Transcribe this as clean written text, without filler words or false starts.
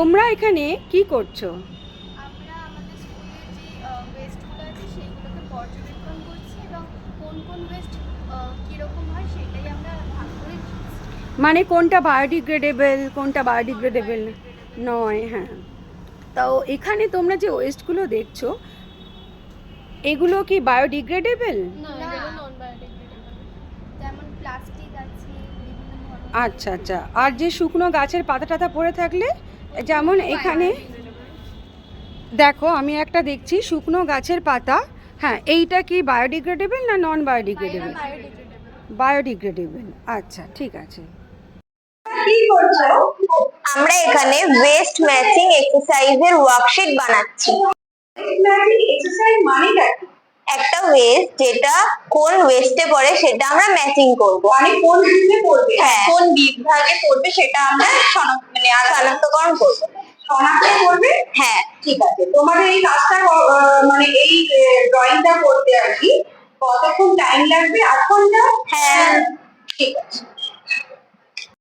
তোমরা এখানে কি করছো? আমরা আমাদের স্কুলের যে ওয়েস্টগুলো আছে সেইগুলোকে পর্যবেক্ষণ করছি এবং কোন কোন ওয়েস্ট কীরকম হয় সেটাই আমরা ভাগ করে দিচ্ছি। মানে কোনটা বায়োডিগ্রেডেবল কোনটা বায়োডিগ্রেডেবল নয়। হ্যাঁ, তাও এখানে তোমরা যে ওয়েস্টগুলো দেখছো এগুলো কি বায়োডিগ্রেডেবল? না, এগুলো নন বায়োডিগ্রেডেবল। যেমন প্লাস্টিক আছে, বিভিন্ন ধরনের। আচ্ছা আচ্ছা, আর যে শুকনো গাছের পাতা টাতা পড়ে থাকলে, যেমন এখানে দেখো আমি একটা দেখছি শুকনো গাছের পাতা। হ্যাঁ, এইটা কি বায়োডিগ্রেডেবল না নন বায়োডিগ্রেডেবল? বায়োডিগ্রেডেবল। আচ্ছা, ঠিক আছে। কি করছো? আমরা এখানে ওয়েস্ট ম্যাচিং এক্সারসাইজের ওয়ার্কশিট বানাচ্ছি। এক্সারসাইজ মানেটা কি? একটা ওয়েস্ট যেটা কোন ওয়েস্টে পড়ে সেটা আমরা ম্যাচিং করব। মানে কোন বিভাগে পড়বে? হ্যাঁ, কোন বিভাগে পড়বে সেটা আমরা শনাক্তকরণ করব। শনাক্ত করবে। হ্যাঁ, ঠিক আছে। তোমাদের এই কাজটা মানে এই ড্রয়িংটা করতে আর কি কতক্ষণ টাইম লাগবে? 8 ঘন্টা? হ্যাঁ, ঠিক আছে।